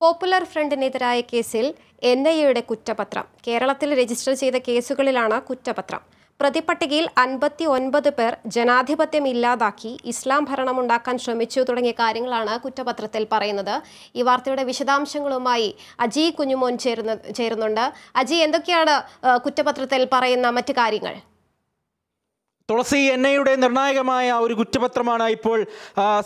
Popular ഫ്രണ്ടിനെതിരായ കേസിൽ എൻഐഎയുടെ കുറ്റപത്രം. കേരളത്തിൽ രജിസ്റ്റർ ചെയ്ത കേസുകളിലാണ് കുറ്റപത്രം. പ്രതിപട്ടികയിൽ 59 പേർ ജനാധിപത്യം ഇല്ലാതാക്കി ഇസ്ലാം ഭരണമുണ്ടാക്കാൻ ശ്രമിച്ചു തുടങ്ങിയ കാര്യങ്ങളാണ് കുറ്റപത്രത്തിൽ പറയുന്നത്. ഈ വാർത്തയുടെ വിശദാംശങ്ങളുമായി അജി കുഞ്ഞുമോൻ ചേരുന്നുണ്ട്. അജി, എന്തൊക്കെയാണ് കുറ്റപത്രത്തിൽ പറയുന്ന മറ്റു കാര്യങ്ങൾ? തുളസി, എൻഐയുടെ നിർണായകമായ ഒരു കുറ്റപത്രമാണ് ഇപ്പോൾ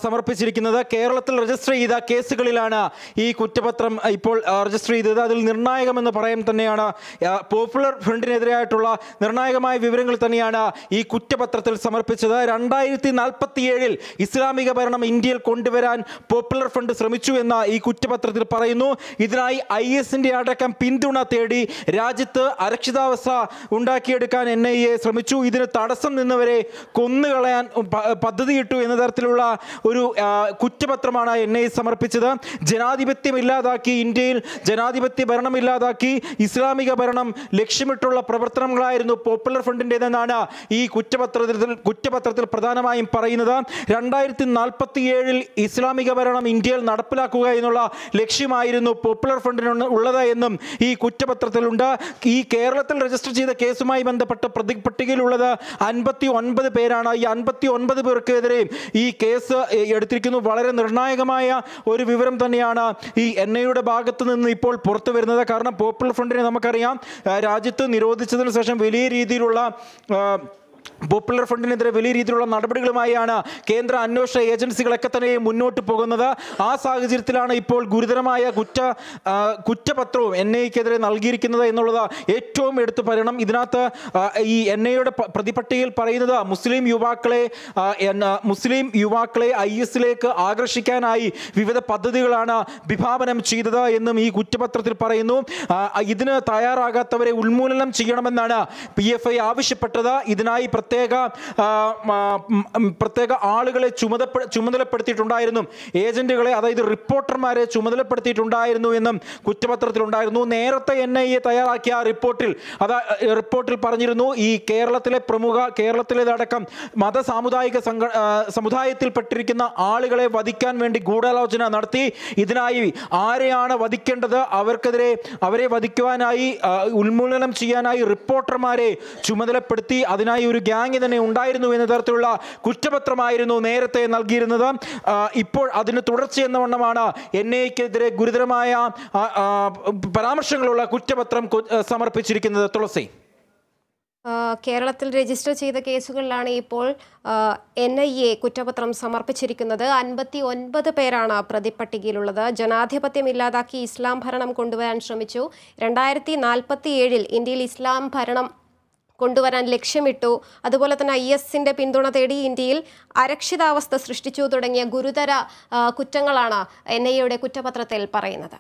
സമർപ്പിച്ചിരിക്കുന്നത്. കേരളത്തിൽ രജിസ്റ്റർ ചെയ്ത കേസുകളിലാണ് ഈ കുറ്റപത്രം ഇപ്പോൾ രജിസ്റ്റർ ചെയ്തത്. അതിൽ നിർണായകമെന്ന് പറയാൻ തന്നെയാണ് പോപ്പുലർ ഫ്രണ്ടിനെതിരായിട്ടുള്ള നിർണായകമായ വിവരങ്ങൾ തന്നെയാണ് ഈ കുറ്റപത്രത്തിൽ സമർപ്പിച്ചത്. 2047 ഇസ്ലാമിക ഭരണം ഇന്ത്യയിൽ കൊണ്ടുവരാൻ പോപ്പുലർ ഫ്രണ്ട് ശ്രമിച്ചു എന്ന ഈ കുറ്റപത്രത്തിൽ പറയുന്നു. ഇതിനായി IS-ന്റെ അടക്കം പിന്തുണ തേടി രാജ്യത്ത് അരക്ഷിതാവസ്ഥ ഉണ്ടാക്കിയെടുക്കാൻ NIA ശ്രമിച്ചു. ഇതിന് തടസ്സം വരെ കൊന്നുകളയാൻ പദ്ധതിയിട്ടു എന്ന തരത്തിലുള്ള ഒരു കുറ്റപത്രമാണ് NIA സമർപ്പിച്ചത്. ജനാധിപത്യം ഇല്ലാതാക്കി, ഇന്ത്യയിൽ ജനാധിപത്യ ഭരണം ഇല്ലാതാക്കി ഇസ്ലാമിക ഭരണം ലക്ഷ്യമിട്ടുള്ള പ്രവർത്തനങ്ങളായിരുന്നു പോപ്പുലർ ഫ്രണ്ടിൻ്റെതെന്നാണ് ഈ കുറ്റപത്രത്തിൽ പ്രധാനമായും പറയുന്നത്. 2047 ഇസ്ലാമിക ഭരണം ഇന്ത്യയിൽ നടപ്പിലാക്കുക എന്നുള്ള ലക്ഷ്യമായിരുന്നു പോപ്പുലർ ഫ്രണ്ടിന് ഉള്ളത് എന്നും ഈ കുറ്റപത്രത്തിലുണ്ട്. ഈ കേരളത്തിൽ രജിസ്റ്റർ ചെയ്ത കേസുമായി ബന്ധപ്പെട്ട പ്രതിപട്ടികയിലുള്ളത് 59 പേരാണ്. ഈ 59 പേർക്കെതിരെ ഈ കേസ് എടുത്തിരിക്കുന്നു. വളരെ നിർണായകമായ ഒരു വിവരം തന്നെയാണ് ഈ NIAയുടെ ഭാഗത്ത് നിന്ന് ഇപ്പോൾ പുറത്തു വരുന്നത്. കാരണം പോപ്പുലർ ഫ്രണ്ടിനെ നമുക്കറിയാം, രാജ്യത്ത് നിരോധിച്ചതിന് ശേഷം വലിയ രീതിയിലുള്ള പോപ്പുലർ ഫ്രണ്ടിനെതിരെ വലിയ രീതിയിലുള്ള നടപടികളുമായാണ് കേന്ദ്ര അന്വേഷണ ഏജൻസികളൊക്കെ തന്നെ മുന്നോട്ട് പോകുന്നത്. ആ സാഹചര്യത്തിലാണ് ഇപ്പോൾ ഗുരുതരമായ കുറ്റപത്രവും NIAക്കെതിരെ നൽകിയിരിക്കുന്നത് എന്നുള്ളത് ഏറ്റവും എടുത്തു പറയണം. ഇതിനകത്ത് ഈ NIAയുടെ പ്രതിപട്ടികയിൽ പറയുന്നത് മുസ്ലിം യുവാക്കളെ IS-ലേക്ക് ആകർഷിക്കാനായി വിവിധ പദ്ധതികളാണ് വിഭാവനം ചെയ്തത് എന്നും ഈ കുറ്റപത്രത്തിൽ പറയുന്നു. ഇതിന് തയ്യാറാകാത്തവരെ ഉന്മൂലനം ചെയ്യണമെന്നാണ് PFI ആവശ്യപ്പെട്ടത്. ഇതിനായി പ്രത്യേക ആളുകളെ ചുമതലപ്പെടുത്തിയിട്ടുണ്ടായിരുന്നു, ഏജന്റുകളെ, അതായത് റിപ്പോർട്ടർമാരെ ചുമതലപ്പെടുത്തിയിട്ടുണ്ടായിരുന്നു എന്നും കുറ്റപത്രത്തിലുണ്ടായിരുന്നു. നേരത്തെ NIA തയ്യാറാക്കിയ റിപ്പോർട്ടിൽ പറഞ്ഞിരുന്നു, ഈ കേരളത്തിലേതടക്കം സാമുദായിക സമുദായത്തിൽപ്പെട്ടിരിക്കുന്ന ആളുകളെ വധിക്കാൻ വേണ്ടി ഗൂഢാലോചന നടത്തി. ഇതിനായി ആരെയാണ് വധിക്കേണ്ടത്, അവരെ വധിക്കുവാനായി, ഉന്മൂലനം ചെയ്യാനായി റിപ്പോർട്ടർമാരെ ചുമതലപ്പെടുത്തി. അതിനായി ഒരു ഗ്യാങ് തന്നെ ഉണ്ടായിരുന്നു എന്ന തരത്തിലുള്ള കുറ്റപത്രമായിരുന്നു നേരത്തെ നൽകിയിരുന്നത്. ഇപ്പോൾ അതിന് തുടർച്ചയെന്ന വണ്ണമാണ് NIAക്കെതിരെ ഗുരുതരമായ പരാമർശങ്ങളുള്ള കുറ്റപത്രം സമർപ്പിച്ചിരിക്കുന്നത്. തുളസി, കേരളത്തിൽ രജിസ്റ്റർ ചെയ്ത കേസുകളിലാണ് ഇപ്പോൾ NIA കുറ്റപത്രം സമർപ്പിച്ചിരിക്കുന്നത്. 59 പേരാണ് പ്രതിപട്ടികയിലുള്ളത്. ജനാധിപത്യം ഇല്ലാതാക്കി ഇസ്ലാം ഭരണം കൊണ്ടുവരാൻ ശ്രമിച്ചു. 2047 ഇന്ത്യയിൽ ഇസ്ലാം ഭരണം കൊണ്ടുവരാൻ ലക്ഷ്യമിട്ടു. അതുപോലെ തന്നെ IS-ന്റെ പിന്തുണ തേടി ഇന്ത്യയിൽ അരക്ഷിതാവസ്ഥ സൃഷ്ടിച്ചു തുടങ്ങിയ ഗുരുതര കുറ്റങ്ങളാണ് NIAയുടെ കുറ്റപത്രത്തിൽ പറയുന്നത്.